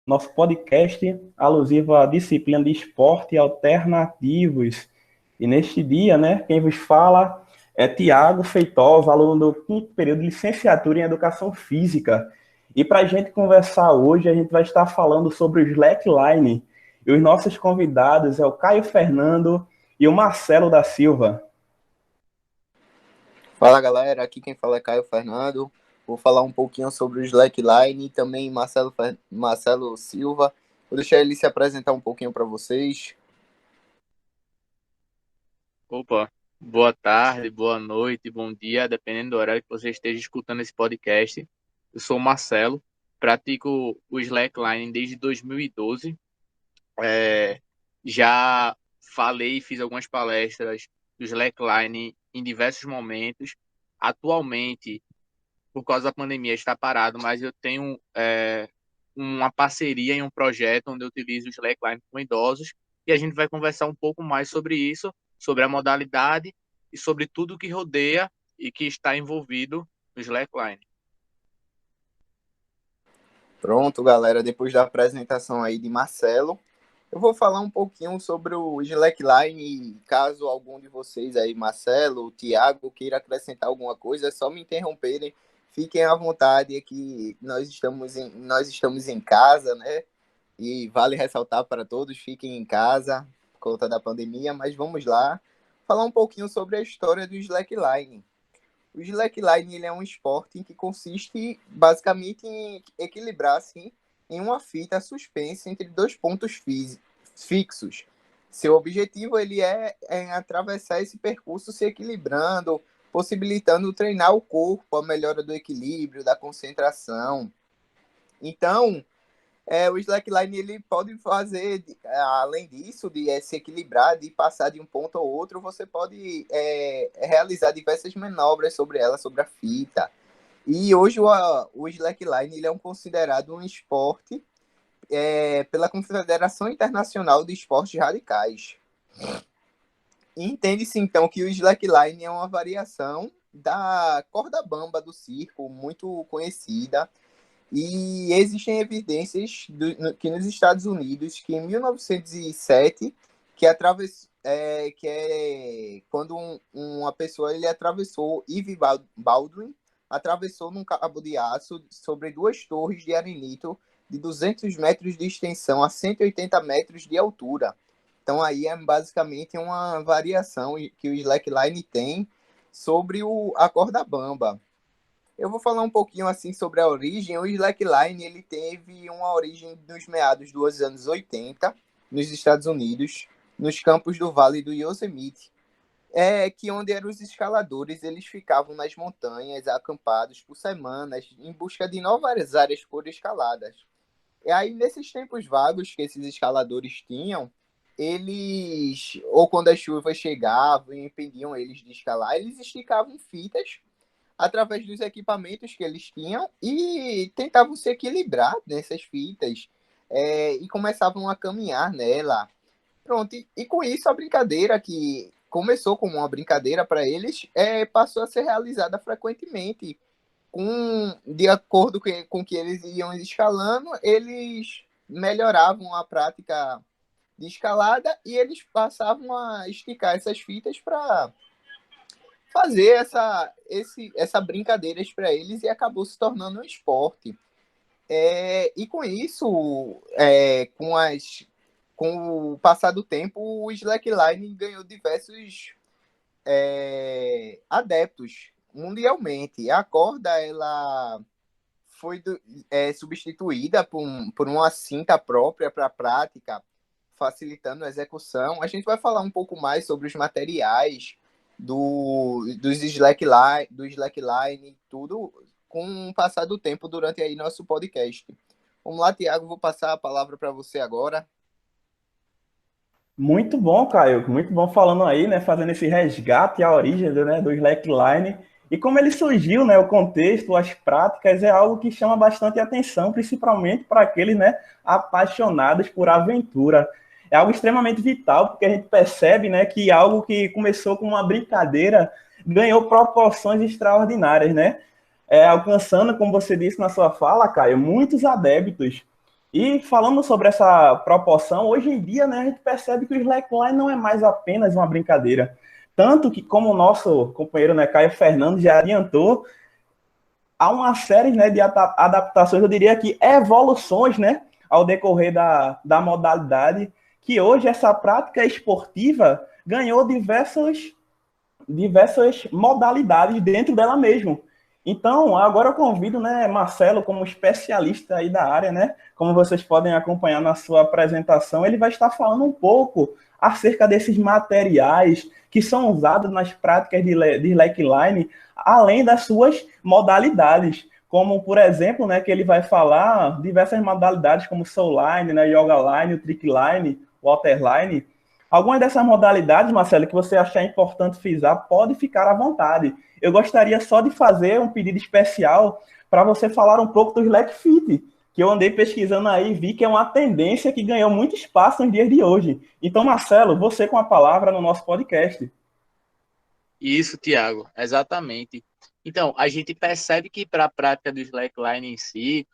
nosso podcast alusivo à disciplina de esporte alternativos. E neste dia, né, quem vos fala é Tiago Feitosa, aluno do quinto período de licenciatura em Educação Física. E para a gente conversar hoje, a gente vai estar falando sobre o slackline. E os nossos convidados é o Caio Fernando e o Marcelo da Silva. Fala galera, aqui quem fala é Caio Fernando. Vou falar um pouquinho sobre o Slackline e também Marcelo Silva. Vou deixar ele se apresentar um pouquinho para vocês. Opa, boa tarde, boa noite, bom dia, dependendo do horário que você esteja escutando esse podcast. Eu sou o Marcelo, pratico o Slackline desde 2012. Já falei e fiz algumas palestras do Slackline em diversos momentos. Atualmente, por causa da pandemia, está parado, mas eu tenho uma parceria em um projeto onde eu utilizo o Slackline com idosos e a gente vai conversar um pouco mais sobre isso, sobre a modalidade e sobre tudo que rodeia e que está envolvido no Slackline. Pronto, galera, depois da apresentação aí de Marcelo, eu vou falar um pouquinho sobre o Slackline e caso algum de vocês aí, Marcelo, Thiago, queira acrescentar alguma coisa, é só me interromperem. Fiquem à vontade, aqui nós estamos em casa, né? E vale ressaltar para todos, fiquem em casa por conta da pandemia, mas vamos lá falar um pouquinho sobre a história do slackline. O slackline ele é um esporte que consiste basicamente em equilibrar assim, em uma fita suspensa entre dois pontos fixos. Seu objetivo ele é atravessar esse percurso se equilibrando, possibilitando treinar o corpo, a melhora do equilíbrio, da concentração. Então, o slackline ele pode fazer, além disso, de se equilibrar, de passar de um ponto ao outro, você pode realizar diversas manobras sobre ela, sobre a fita. E hoje o slackline ele é considerado um esporte pela Confederação Internacional de Esportes Radicais. E entende-se então que o slackline é uma variação da corda bamba do circo, muito conhecida, e existem evidências que nos Estados Unidos, que em 1907, que é quando uma pessoa ele atravessou, Ivy Baldwin, atravessou num cabo de aço sobre duas torres de arenito de 200 metros de extensão a 180 metros de altura. Então aí é basicamente uma variação que o slackline tem sobre a corda bamba. Eu vou falar um pouquinho assim sobre a origem. O slackline ele teve uma origem nos meados dos anos 80 nos Estados Unidos, nos campos do Vale do Yosemite, que onde eram os escaladores, eles ficavam nas montanhas acampados por semanas em busca de novas áreas por escaladas. E aí nesses tempos vagos que esses escaladores tinham, eles, ou quando as chuvas chegavam e impediam eles de escalar, eles esticavam fitas através dos equipamentos que eles tinham e tentavam se equilibrar nessas fitas e começavam a caminhar nela. Pronto, e com isso a brincadeira que começou como uma brincadeira para eles passou a ser realizada frequentemente. De acordo com que eles iam escalando, eles melhoravam a prática de escalada e eles passavam a esticar essas fitas para fazer essa brincadeira para eles e acabou se tornando um esporte. E com isso, com o passar do tempo, o slackline ganhou diversos adeptos mundialmente. A corda ela foi substituída por uma cinta própria para a prática, facilitando a execução. A gente vai falar um pouco mais sobre os materiais do slackline e tudo com o passar do tempo durante aí nosso podcast. Vamos lá, Tiago, vou passar a palavra para você agora. Muito bom, Caio. Muito bom falando aí, né? Fazendo esse resgate à origem, né, do slackline. E como ele surgiu, né? O contexto, as práticas, é algo que chama bastante atenção, principalmente para aqueles, né, apaixonados por aventura. É algo extremamente vital, porque a gente percebe, né, que algo que começou com uma brincadeira ganhou proporções extraordinárias, né? Alcançando, como você disse na sua fala, Caio, muitos adeptos. E falando sobre essa proporção, hoje em dia, né, a gente percebe que o slackline não é mais apenas uma brincadeira. Tanto que, como o nosso companheiro, né, Caio Fernando já adiantou, há uma série, né, de adaptações, eu diria que evoluções, né, ao decorrer da modalidade, que hoje essa prática esportiva ganhou diversas modalidades dentro dela mesmo. Então, agora eu convido, né, Marcelo, como especialista aí da área, né, como vocês podem acompanhar na sua apresentação, ele vai estar falando um pouco acerca desses materiais que são usados nas práticas de slackline, além das suas modalidades, como, por exemplo, né, que ele vai falar diversas modalidades como soulline, né, yoga line, trickline, waterline. Algumas dessas modalidades, Marcelo, que você achar importante frisar, pode ficar à vontade. Eu gostaria só de fazer um pedido especial para você falar um pouco do Slack Fit, que eu andei pesquisando aí e vi que é uma tendência que ganhou muito espaço nos dias de hoje. Então, Marcelo, você com a palavra no nosso podcast. Isso, Tiago, exatamente. Então, a gente percebe que para a prática do slackline em si,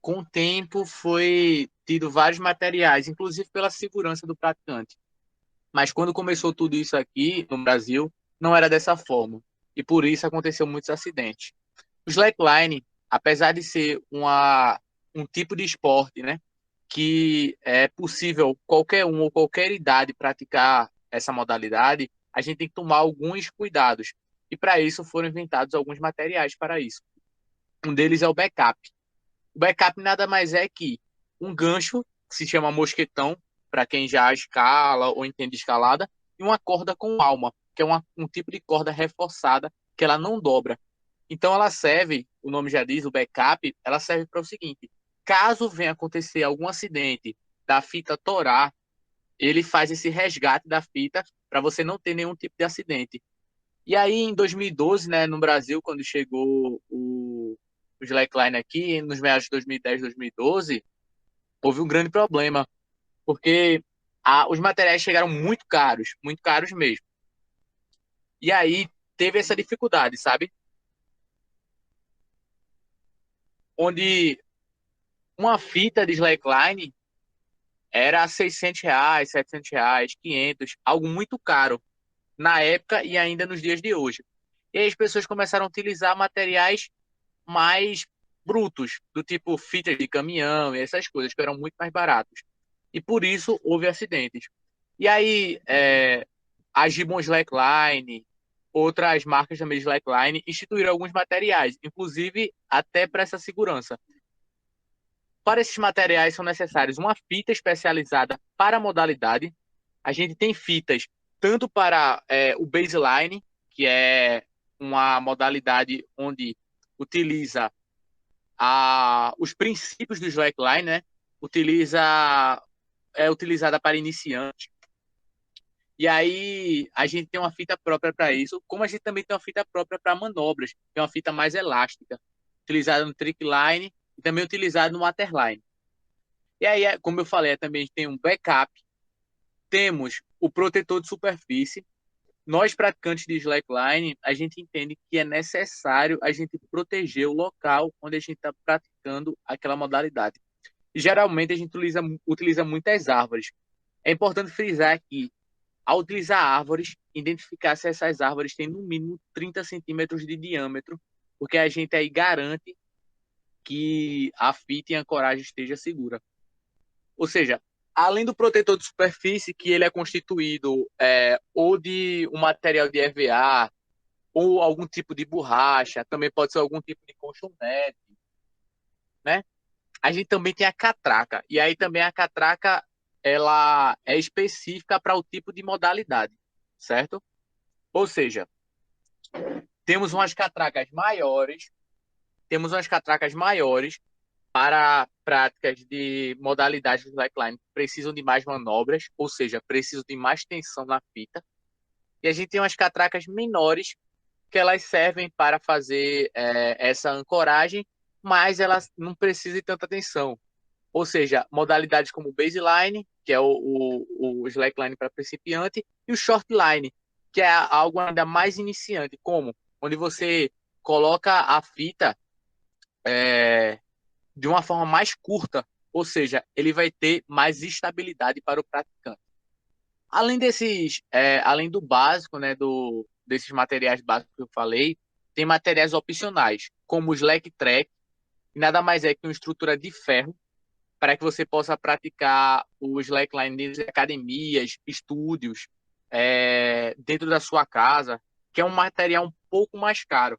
com o tempo foi tido vários materiais, inclusive pela segurança do praticante. Mas quando começou tudo isso aqui no Brasil, não era dessa forma. E por isso aconteceu muitos acidentes. O slackline, apesar de ser um tipo de esporte, né, que é possível qualquer um ou qualquer idade praticar essa modalidade, a gente tem que tomar alguns cuidados. E para isso foram inventados alguns materiais para isso. Um deles é o backup. O backup nada mais é que um gancho, que se chama mosquetão, para quem já escala ou entende escalada, e uma corda com alma, que é um tipo de corda reforçada que ela não dobra. Então ela serve, o nome já diz, o backup, ela serve para o seguinte: caso venha acontecer algum acidente da fita torar, ele faz esse resgate da fita para você não ter nenhum tipo de acidente. E aí em 2012, né, no Brasil, quando chegou o slackline aqui, nos meados de 2010, 2012, houve um grande problema, porque os materiais chegaram muito caros mesmo. E aí teve essa dificuldade, sabe? Onde uma fita de slackline era R$ 600, R$ 700, 500, algo muito caro na época e ainda nos dias de hoje. E aí as pessoas começaram a utilizar materiais mais brutos, do tipo fitas de caminhão e essas coisas, que eram muito mais baratos. E por isso houve acidentes. E aí a Gibbon Slackline, outras marcas também de Slackline, instituíram alguns materiais, inclusive até para essa segurança. Para esses materiais são necessários uma fita especializada para a modalidade. A gente tem fitas tanto para o baseline, que é uma modalidade onde utiliza os princípios do slackline, né? É utilizada para iniciantes. E aí a gente tem uma fita própria para isso, como a gente também tem uma fita própria para manobras, que é uma fita mais elástica, utilizada no trickline e também utilizada no waterline. E aí, como eu falei, também tem um backup, temos o protetor de superfície. Nós, praticantes de slackline, a gente entende que é necessário a gente proteger o local onde a gente está praticando aquela modalidade. E, geralmente, a gente utiliza muitas árvores. É importante frisar que, ao utilizar árvores, identificar se essas árvores têm no mínimo 30 centímetros de diâmetro, porque a gente aí garante que a fita e a ancoragem esteja segura. Ou seja, além do protetor de superfície, que ele é constituído ou de um material de EVA, ou algum tipo de borracha, também pode ser algum tipo de colchonete, né? A gente também tem a catraca, e aí também a catraca ela é específica para o tipo de modalidade, certo? Ou seja, temos umas catracas maiores, temos umas catracas maiores para práticas de modalidades do slackline que precisam de mais manobras, ou seja, precisam de mais tensão na fita. E a gente tem umas catracas menores que elas servem para fazer essa ancoragem, mas elas não precisam de tanta tensão. Ou seja, modalidades como o baseline, que é o slackline para principiante, e o shortline, que é algo ainda mais iniciante, como onde você coloca a fita de uma forma mais curta ou seja, ele vai ter mais estabilidade para o praticante. Além além do básico, né, desses materiais básicos que eu falei, tem materiais opcionais, como o Slack Track, que nada mais é que uma estrutura de ferro para que você possa praticar o slackline dentro de academias, estúdios, dentro da sua casa, que é um material um pouco mais caro,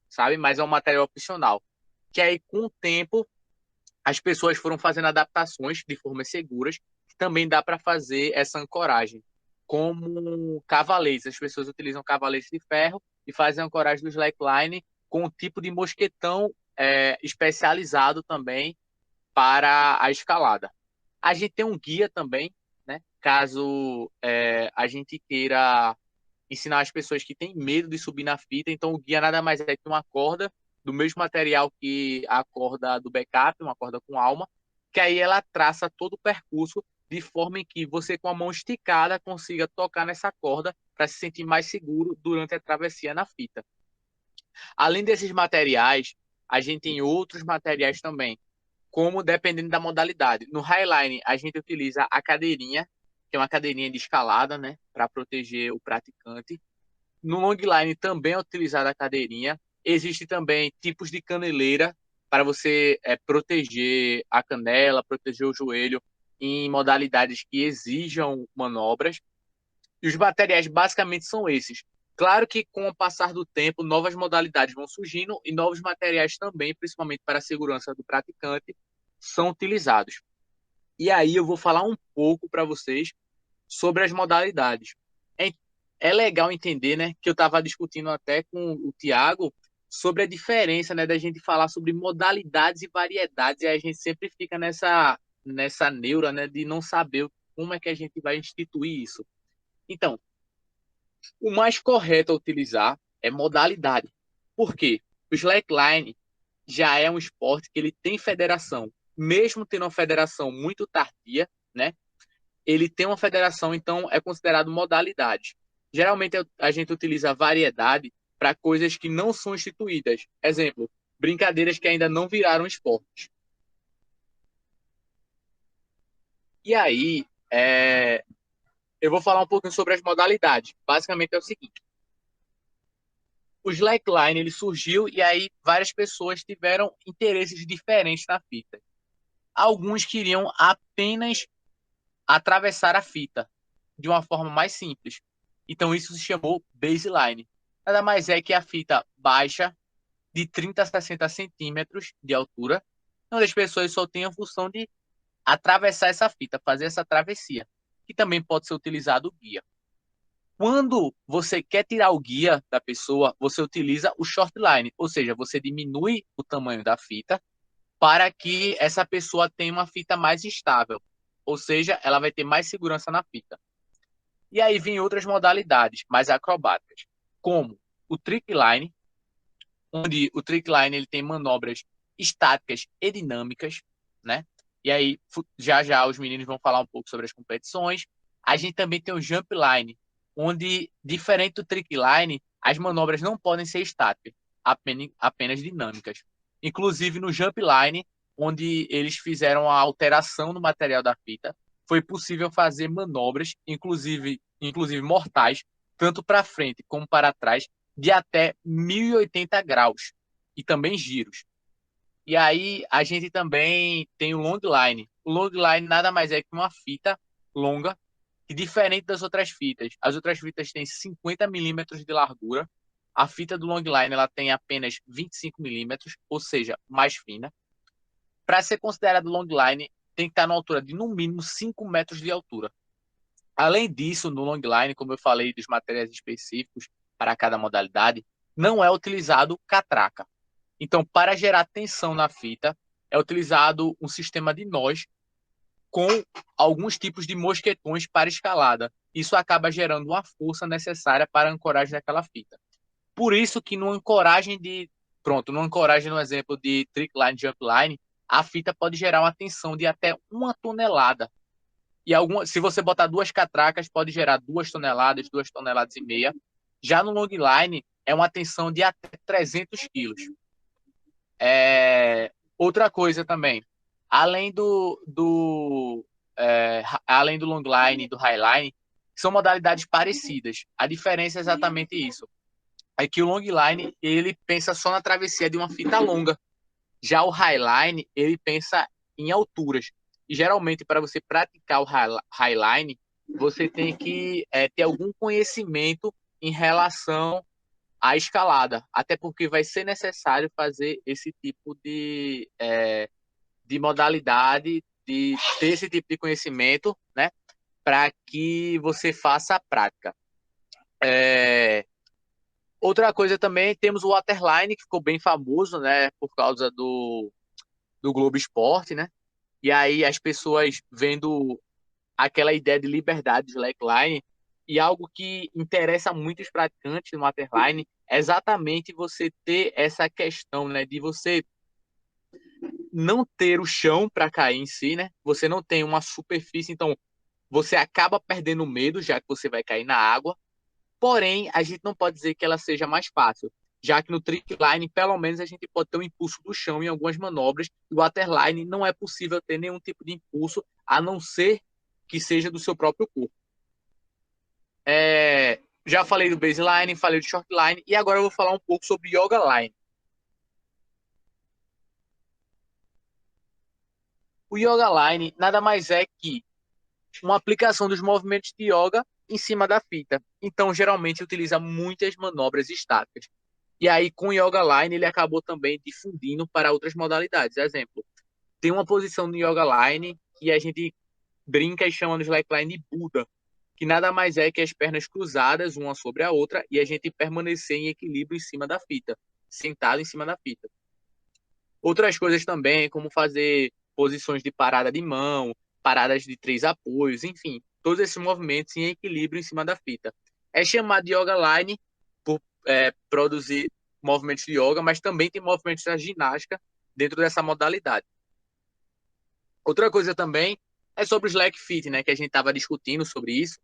sabe? Mas é um material opcional. Que aí, com o tempo, as pessoas foram fazendo adaptações de formas seguras, que também dá para fazer essa ancoragem, como cavaletes. As pessoas utilizam cavaletes de ferro e fazem a ancoragem do slackline com um tipo de mosquetão especializado também para a escalada. A gente tem um guia também, né? Caso a gente queira ensinar as pessoas que têm medo de subir na fita, então o guia nada mais é que uma corda do mesmo material que a corda do backup, uma corda com alma, que aí ela traça todo o percurso de forma em que você com a mão esticada consiga tocar nessa corda para se sentir mais seguro durante a travessia na fita. Além desses materiais, a gente tem outros materiais também, como dependendo da modalidade. No Highline, a gente utiliza a cadeirinha, que é uma cadeirinha de escalada, né, para proteger o praticante. No Longline também é utilizada a cadeirinha. Existe também tipos de caneleira para você proteger a canela, proteger o joelho em modalidades que exijam manobras. E os materiais basicamente são esses. Claro que com o passar do tempo, novas modalidades vão surgindo e novos materiais também, principalmente para a segurança do praticante, são utilizados. E aí eu vou falar um pouco para vocês sobre as modalidades. É legal entender, né, que eu estava discutindo até com o Tiago sobre a diferença, né, da gente falar sobre modalidades e variedades, e a gente sempre fica nessa neura, né, de não saber como é que a gente vai instituir isso. Então, o mais correto a utilizar é modalidade. Por quê? O slackline já é um esporte que ele tem federação. Mesmo tendo uma federação muito tardia, né? Ele tem uma federação, então é considerado modalidade. Geralmente a gente utiliza variedade para coisas que não são instituídas. Exemplo, brincadeiras que ainda não viraram esportes. E aí, eu vou falar um pouquinho sobre as modalidades. Basicamente é o seguinte: o slackline ele surgiu e aí várias pessoas tiveram interesses diferentes na fita. Alguns queriam apenas atravessar a fita de uma forma mais simples. Então isso se chamou baseline. Nada mais é que a fita baixa de 30 a 60 centímetros de altura, onde as pessoas só têm a função de atravessar essa fita, fazer essa travessia, que também pode ser utilizado o guia. Quando você quer tirar o guia da pessoa, você utiliza o short line, ou seja, você diminui o tamanho da fita para que essa pessoa tenha uma fita mais estável, ou seja, ela vai ter mais segurança na fita. E aí vem outras modalidades mais acrobáticas, como o trick line, onde o trick line ele tem manobras estáticas e dinâmicas, né? E aí já já os meninos vão falar um pouco sobre as competições. A gente também tem o jump line, onde diferente do trick line, as manobras não podem ser estáticas, apenas dinâmicas. Inclusive no jump line, onde eles fizeram a alteração no material da fita, foi possível fazer manobras, inclusive mortais, tanto para frente como para trás, de até 1080 graus e também giros. E aí a gente também tem o long line. O long line nada mais é que uma fita longa, que diferente das outras fitas. As outras fitas têm 50 milímetros de largura. A fita do long line ela tem apenas 25 milímetros, ou seja, mais fina. Para ser considerado long line, tem que estar na altura de no mínimo 5 metros de altura. Além disso, no long line, como eu falei dos materiais específicos para cada modalidade, não é utilizado catraca. Então, para gerar tensão na fita, é utilizado um sistema de nós com alguns tipos de mosquetões para escalada. Isso acaba gerando uma força necessária para a ancoragem daquela fita. Por isso que numa ancoragem no exemplo de trick line, jump line, a fita pode gerar uma tensão de até 1 tonelada. E se você botar 2 catracas, pode gerar 2 toneladas, 2 toneladas e meia. Já no long line, é uma tensão de até 300 quilos. Outra coisa também, além além do longline e do highline, são modalidades parecidas. A diferença é exatamente isso. É que o longline, ele pensa só na travessia de uma fita longa. Já o highline, ele pensa em alturas. E geralmente, para você praticar o highline, você tem que ter algum conhecimento em relação à escalada. Até porque vai ser necessário fazer esse tipo de modalidade, de ter esse tipo de conhecimento, né? Para que você faça a prática. Outra coisa também, temos o Waterline, que ficou bem famoso, né? Por causa do Globo Esporte, né? E aí as pessoas vendo aquela ideia de liberdade de slackline, e algo que interessa muito os praticantes no waterline é exatamente você ter essa questão, né, de você não ter o chão para cair em si, né? Você não tem uma superfície, então você acaba perdendo medo, já que você vai cair na água. Porém, a gente não pode dizer que ela seja mais fácil, já que no trickline, pelo menos, a gente pode ter um impulso do chão em algumas manobras, e o waterline não é possível ter nenhum tipo de impulso, a não ser que seja do seu próprio corpo. Já falei do baseline, falei do shortline, e agora eu vou falar um pouco sobre yoga line. O yoga line nada mais é que uma aplicação dos movimentos de yoga em cima da fita. Então, geralmente, utiliza muitas manobras estáticas. E aí, com o yoga line, ele acabou também difundindo para outras modalidades. Exemplo, tem uma posição no yoga line que a gente brinca e chama no slackline de Buda, que nada mais é que as pernas cruzadas uma sobre a outra e a gente permanecer em equilíbrio em cima da fita, sentado em cima da fita. Outras coisas também, como fazer posições de parada de mão, paradas de 3 apoios, enfim, todos esses movimentos em equilíbrio em cima da fita. É chamado de yoga line por produzir movimentos de yoga, mas também tem movimentos da ginástica dentro dessa modalidade. Outra coisa também é sobre o slack fit, né, que a gente estava discutindo sobre isso.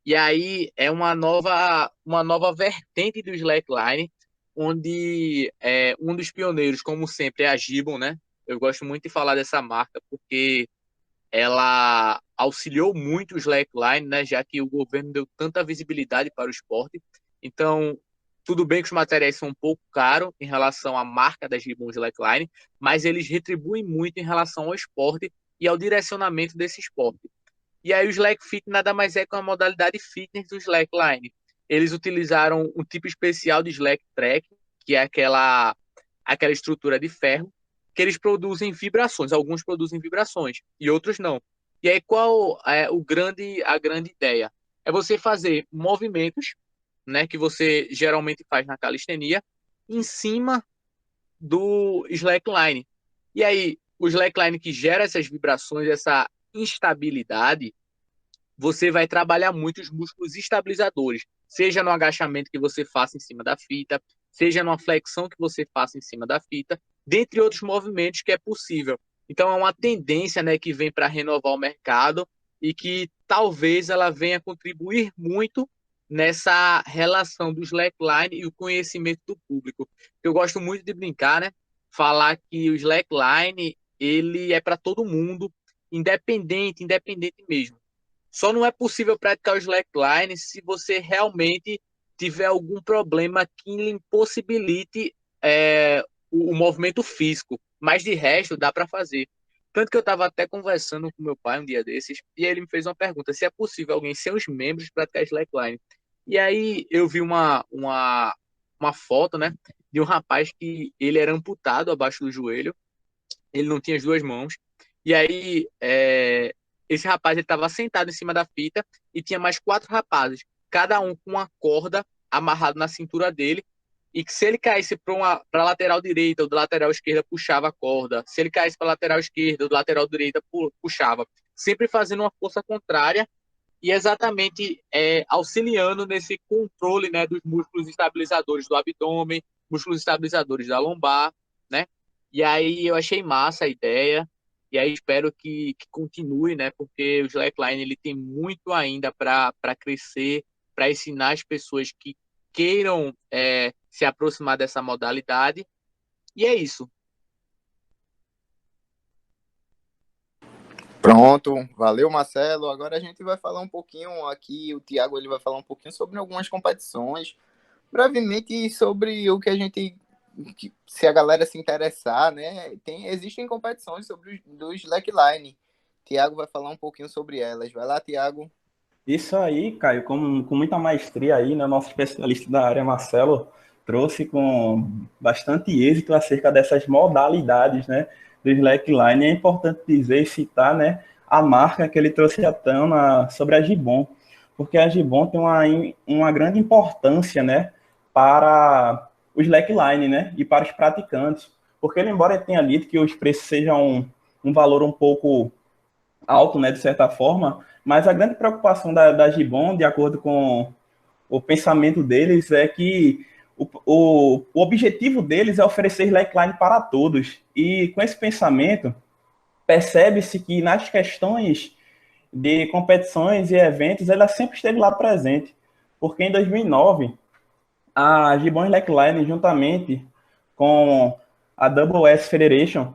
E aí é uma nova vertente do slackline, onde um dos pioneiros, como sempre, é a Gibbon, né? Eu gosto muito de falar dessa marca porque ela auxiliou muito o slackline, né? Já que o governo deu tanta visibilidade para o esporte. Então, tudo bem que os materiais são um pouco caros em relação à marca da Gibbon Slackline, mas eles retribuem muito em relação ao esporte e ao direcionamento desse esporte. E aí o Slack Fit nada mais é que uma modalidade fitness do Slackline. Eles utilizaram um tipo especial de Slack Track, que é aquela estrutura de ferro, que eles produzem vibrações. Alguns produzem vibrações e outros não. E aí qual é a grande ideia? É você fazer movimentos, né, que você geralmente faz na calistenia, em cima do slackline. E aí, o slackline que gera essas vibrações, essa instabilidade, você vai trabalhar muito os músculos estabilizadores, seja no agachamento que você faça em cima da fita, seja numa flexão que você faça em cima da fita, dentre outros movimentos que é possível. Então, é uma tendência, né, que vem para renovar o mercado e que talvez ela venha contribuir muito nessa relação do slackline e o conhecimento do público. Eu gosto muito de brincar, né? Falar que o slackline ele é para todo mundo, independente mesmo. Só não é possível praticar o slackline se você realmente tiver algum problema que lhe impossibilite o movimento físico. Mas de resto, dá para fazer. Tanto que eu estava até conversando com meu pai um dia desses, e ele me fez uma pergunta, se é possível alguém sem os membros praticar slackline. E aí eu vi uma foto, né, de um rapaz que ele era amputado abaixo do joelho, ele não tinha as duas mãos, e aí esse rapaz estava sentado em cima da fita e tinha mais 4 rapazes, cada um com uma corda amarrada na cintura dele, e que se ele caísse para a lateral direita ou da lateral esquerda, puxava a corda. Se ele caísse para a lateral esquerda ou da lateral direita, puxava. Sempre fazendo uma força contrária e exatamente auxiliando nesse controle, né, dos músculos estabilizadores do abdômen, músculos estabilizadores da lombar, né? E aí eu achei massa a ideia, e aí espero que continue, né? Porque o slackline ele tem muito ainda para crescer, para ensinar as pessoas que queiram se aproximar dessa modalidade. E é isso. Pronto, valeu Marcelo. Agora a gente vai falar um pouquinho aqui, o Thiago ele vai falar um pouquinho sobre algumas competições, brevemente sobre o que a gente, se a galera se interessar, né? Existem competições sobre do slackline. Thiago vai falar um pouquinho sobre elas. Vai lá, Thiago. Isso aí, Caio, com muita maestria aí, né? Nosso especialista da área, Marcelo, trouxe com bastante êxito acerca dessas modalidades, né, do slackline. É importante dizer e citar, né, a marca que ele trouxe à tona sobre a Gibbon, porque a Gibbon tem uma grande importância, né, para o slackline, né, e para os praticantes, porque ele, embora ele tenha dito que os preços sejam um valor um pouco alto, né, de certa forma, mas a grande preocupação da Gibbon, de acordo com o pensamento deles, é que o objetivo deles é oferecer slackline para todos. E com esse pensamento, percebe-se que nas questões de competições e eventos, ela sempre esteve lá presente. Porque em 2009, a Gibbon Slackline, juntamente com a WS Federation,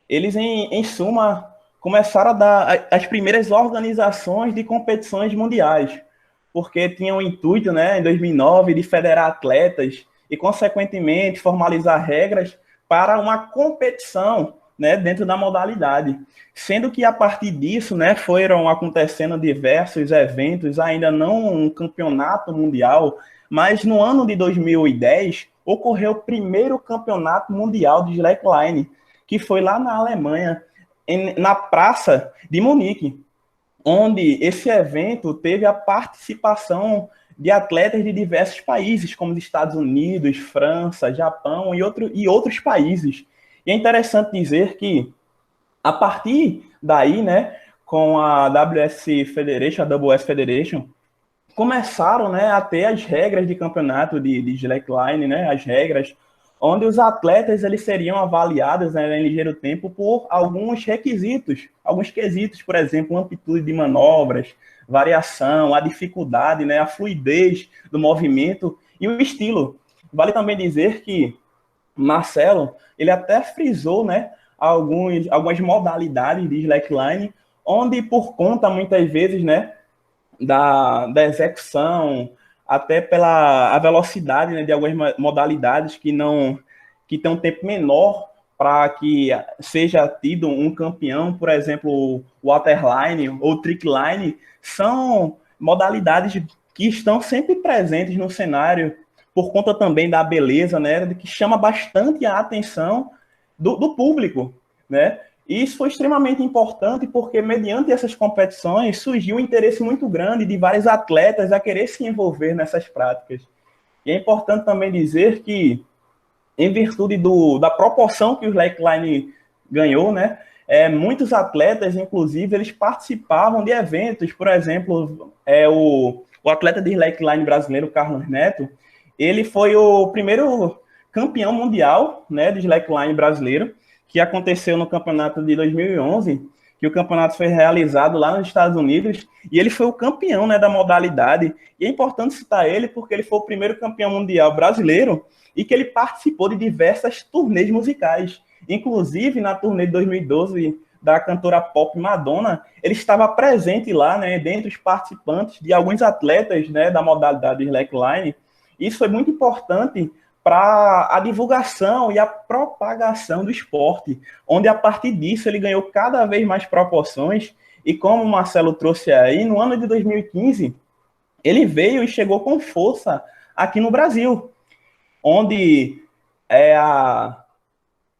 eles, em suma, começaram a dar as primeiras organizações de competições mundiais, porque tinham o intuito, né, em 2009, de federar atletas e, consequentemente, formalizar regras para uma competição, né, dentro da modalidade. Sendo que, a partir disso, né, foram acontecendo diversos eventos, ainda não um campeonato mundial, mas no ano de 2010 ocorreu o primeiro campeonato mundial de slackline, que foi lá na Alemanha, na Praça de Munique, onde esse evento teve a participação de atletas de diversos países, como os Estados Unidos, França, Japão e outros países. E é interessante dizer que, a partir daí, né, com a WS Federation, começaram, né, a ter as regras de campeonato de slackline, né, as regras onde os atletas eles seriam avaliados, né, em ligeiro tempo por alguns requisitos, alguns quesitos, por exemplo, amplitude de manobras, variação, a dificuldade, né, a fluidez do movimento e o estilo. Vale também dizer que Marcelo, ele até frisou, né, algumas modalidades de slackline, onde por conta, muitas vezes, né, da execução, até pela a velocidade, né, de algumas modalidades que tem um tempo menor para que seja tido um campeão, por exemplo, o waterline ou trickline, são modalidades que estão sempre presentes no cenário por conta também da beleza, né, que chama bastante a atenção do público, né? E isso foi extremamente importante porque, mediante essas competições, surgiu um interesse muito grande de vários atletas a querer se envolver nessas práticas. E é importante também dizer que, em virtude da proporção que o slackline ganhou, né, muitos atletas, inclusive, eles participavam de eventos. Por exemplo, o atleta de slackline brasileiro, Carlos Neto, ele foi o primeiro campeão mundial, né, de slackline brasileiro, que aconteceu no campeonato de 2011, que o campeonato foi realizado lá nos Estados Unidos, e ele foi o campeão, né, da modalidade. E é importante citar ele porque ele foi o primeiro campeão mundial brasileiro e que ele participou de diversas turnês musicais. Inclusive, na turnê de 2012 da cantora pop Madonna, ele estava presente lá, né, dentre os participantes de alguns atletas, né, da modalidade slackline. Isso foi muito importante para a divulgação e a propagação do esporte, onde a partir disso ele ganhou cada vez mais proporções, e como o Marcelo trouxe aí, no ano de 2015, ele veio e chegou com força aqui no Brasil, onde a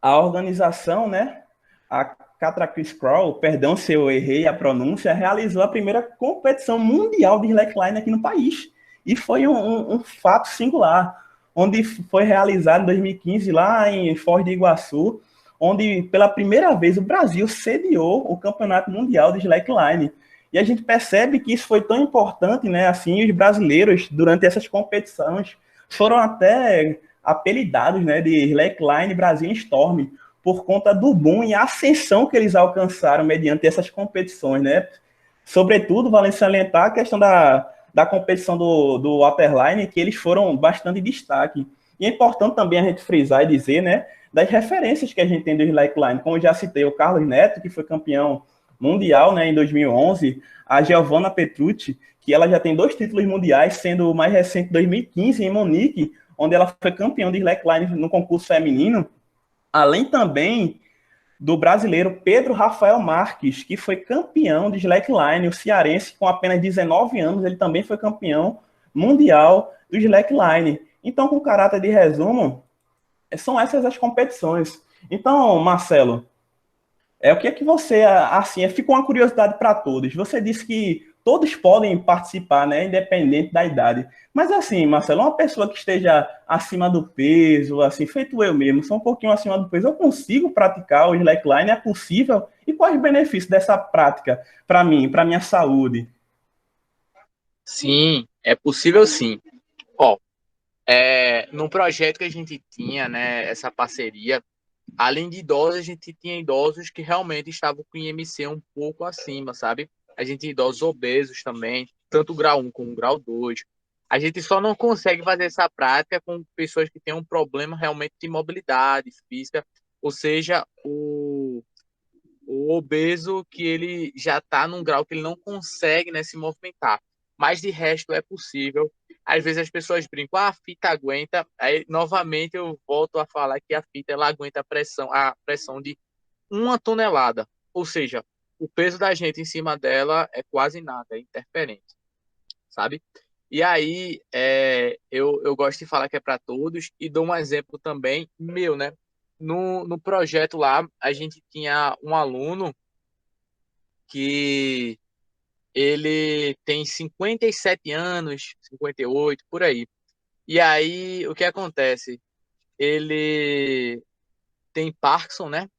organização, né, a Catra Chris Crawl, perdão se eu errei a pronúncia, realizou a primeira competição mundial de slackline aqui no país, e foi um fato singular, onde foi realizado em 2015 lá em Foz do Iguaçu, onde pela primeira vez o Brasil sediou o Campeonato Mundial de Slackline. E a gente percebe que isso foi tão importante, né? Assim, os brasileiros, durante essas competições, foram até apelidados, né, de Slackline Brasil Storm, por conta do boom e a ascensão que eles alcançaram mediante essas competições, né? Sobretudo, vale salientar a questão da competição do waterline, que eles foram bastante destaque. E é importante também a gente frisar e dizer, né, das referências que a gente tem do slackline. Como eu já citei, o Carlos Neto, que foi campeão mundial, né, em 2011, a Giovanna Petrucci, que ela já tem 2 títulos mundiais, sendo o mais recente em 2015 em Munique, onde ela foi campeã de slackline no concurso feminino, além também do brasileiro Pedro Rafael Marques, que foi campeão de slackline, o cearense com apenas 19 anos, ele também foi campeão mundial do slackline. Então, com caráter de resumo, são essas as competições. Então, Marcelo, o que é que você, assim, ficou uma curiosidade para todos. Você disse que todos podem participar, né, independente da idade. Mas assim, Marcelo, uma pessoa que esteja acima do peso, assim, feito eu mesmo, sou um pouquinho acima do peso, eu consigo praticar o slackline? É possível? E quais os benefícios dessa prática para mim, para minha saúde? Sim, é possível sim. Ó, num projeto que a gente tinha, né, essa parceria, além de idosos, a gente tinha idosos que realmente estavam com IMC um pouco acima, sabe? A gente tinha idosos obesos também, tanto grau 1 como grau 2. A gente só não consegue fazer essa prática com pessoas que têm um problema realmente de mobilidade física, ou seja, o obeso que ele já está num grau que ele não consegue, né, se movimentar. Mas de resto é possível. Às vezes as pessoas brincam, a fita aguenta. Aí novamente eu volto a falar que a fita ela aguenta a pressão de 1 tonelada. Ou seja, o peso da gente em cima dela é quase nada, é interferente, sabe? E aí eu gosto de falar que é para todos e dou um exemplo também meu, né? No projeto lá, a gente tinha um aluno que ele tem 57 anos, 58 por aí. E aí, o que acontece? Ele tem Parkinson, né?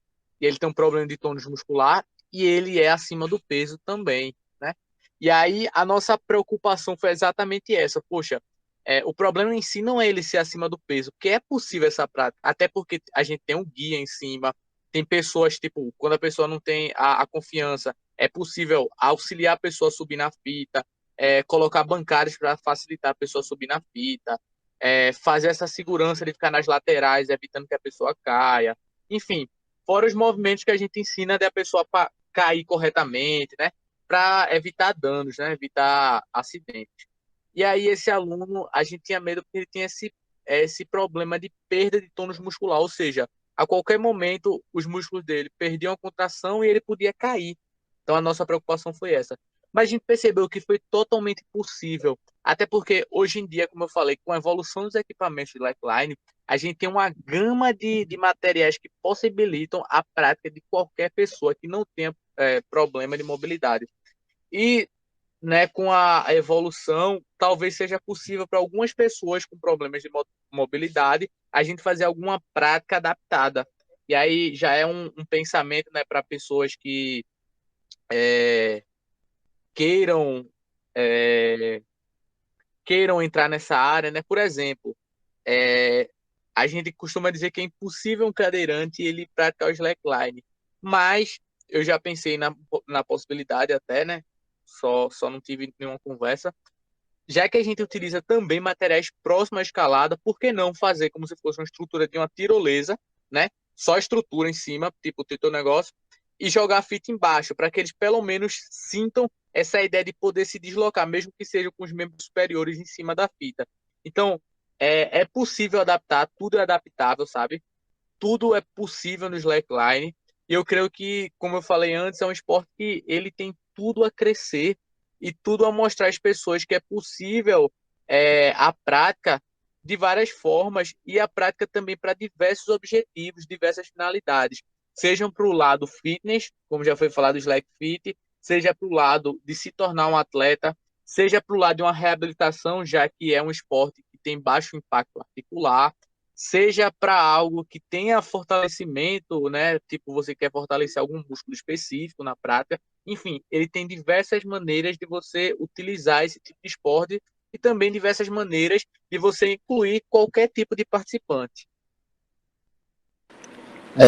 E ele tem um problema de tônus muscular e ele é acima do peso também, né? E aí, a nossa preocupação foi exatamente essa. Poxa, o problema em si não é ele ser acima do peso, porque é possível essa prática, até porque a gente tem um guia em cima, tem pessoas, tipo, quando a pessoa não tem a confiança, é possível auxiliar a pessoa a subir na fita, colocar bancários para facilitar a pessoa a subir na fita, fazer essa segurança de ficar nas laterais, evitando que a pessoa caia. Enfim, fora os movimentos que a gente ensina de a pessoa cair corretamente, né? Para evitar danos, né? Evitar acidentes. E aí esse aluno, a gente tinha medo porque ele tinha esse problema de perda de tônus muscular, ou seja, a qualquer momento os músculos dele perdiam a contração e ele podia cair. Então a nossa preocupação foi essa. Mas a gente percebeu que foi totalmente possível, até porque hoje em dia, como eu falei, com a evolução dos equipamentos de slackline, a gente tem uma gama de materiais que possibilitam a prática de qualquer pessoa que não tenha problema de mobilidade. E né, com a evolução, talvez seja possível para algumas pessoas com problemas de mobilidade a gente fazer alguma prática adaptada. E aí já é um pensamento, né, para pessoas que é, queiram é, queiram entrar nessa área, né? Por exemplo, é, a gente costuma dizer que é impossível um cadeirante ele praticar o slackline, mas eu já pensei na possibilidade até, né? Só não tive nenhuma conversa. Já que a gente utiliza também materiais próximos à escalada, por que não fazer como se fosse uma estrutura de uma tirolesa, né? Só a estrutura em cima, tipo o teu negócio, e jogar a fita embaixo, para que eles pelo menos sintam essa ideia de poder se deslocar, mesmo que seja com os membros superiores em cima da fita. Então, é possível adaptar, tudo é adaptável, sabe? Tudo é possível no slackline. E eu creio que, como eu falei antes, é um esporte que ele tem tudo a crescer e tudo a mostrar às pessoas que é possível a prática de várias formas e a prática também para diversos objetivos, diversas finalidades. Sejam para o lado fitness, como já foi falado, Slack Fit, seja para o lado de se tornar um atleta, seja para o lado de uma reabilitação, já que é um esporte que tem baixo impacto articular, seja para algo que tenha fortalecimento, né? Tipo, você quer fortalecer algum músculo específico na prática. Enfim, ele tem diversas maneiras de você utilizar esse tipo de esporte e também diversas maneiras de você incluir qualquer tipo de participante.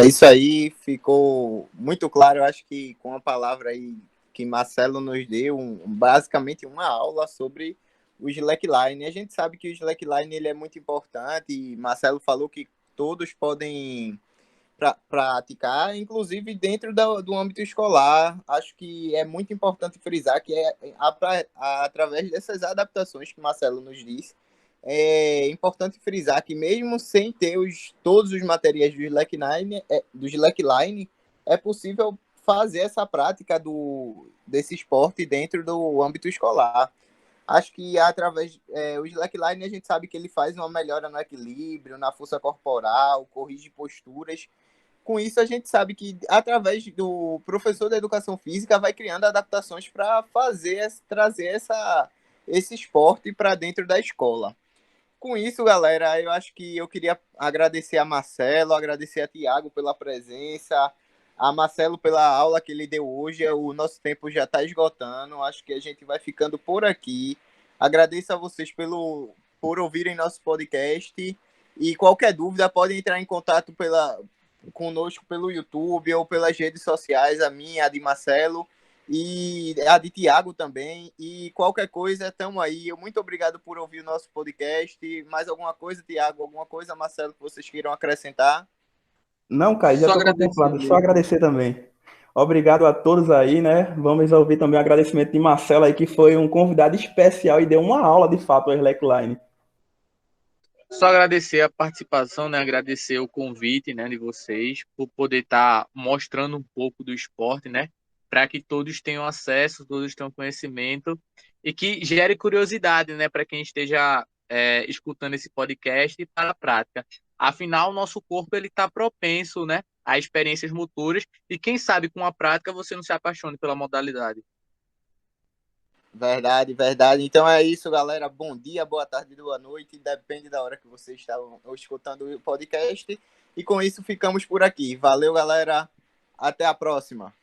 Isso aí ficou muito claro. Eu acho que com a palavra aí que Marcelo nos deu, basicamente uma aula sobre o slackline. A gente sabe que o slackline ele é muito importante e Marcelo falou que todos podem praticar, inclusive dentro do âmbito escolar. Acho que é muito importante frisar que através dessas adaptações que Marcelo nos disse, é importante frisar que mesmo sem ter todos os materiais do slackline, é possível fazer essa prática desse esporte dentro do âmbito escolar. Acho que através o slackline a gente sabe que ele faz uma melhora no equilíbrio, na força corporal, corrige posturas. Com isso, a gente sabe que através do professor da educação física vai criando adaptações para trazer esse esporte para dentro da escola. Com isso, galera, eu acho que eu queria agradecer a Marcelo, agradecer a Tiago pela presença, a Marcelo pela aula que ele deu hoje. O nosso tempo já está esgotando, acho que a gente vai ficando por aqui. Agradeço a vocês por ouvirem nosso podcast e qualquer dúvida podem entrar em contato conosco pelo YouTube ou pelas redes sociais, a minha, a de Marcelo e a de Tiago também. E qualquer coisa, estamos aí. Muito obrigado por ouvir o nosso podcast. Mais alguma coisa, Tiago? Alguma coisa, Marcelo, que vocês queiram acrescentar? Não, Caio, já Só estou agradecer contemplado. Só mesmo. agradecer também. Obrigado a todos aí, né? Vamos ouvir também o agradecimento de Marcelo aí, que foi um convidado especial e deu uma aula de fato ao Slackline. Só agradecer a participação, né? Agradecer o convite, né, de vocês por poder estar mostrando um pouco do esporte, né? Para que todos tenham acesso, todos tenham conhecimento e que gere curiosidade, né? Para quem esteja escutando esse podcast e para a prática. Afinal, o nosso corpo ele está propenso, né, a experiências motoras e quem sabe com a prática você não se apaixone pela modalidade. Verdade, verdade. Então é isso, galera. Bom dia, boa tarde, boa noite. Depende da hora que vocês estavam escutando o podcast. E com isso ficamos por aqui. Valeu, galera. Até a próxima.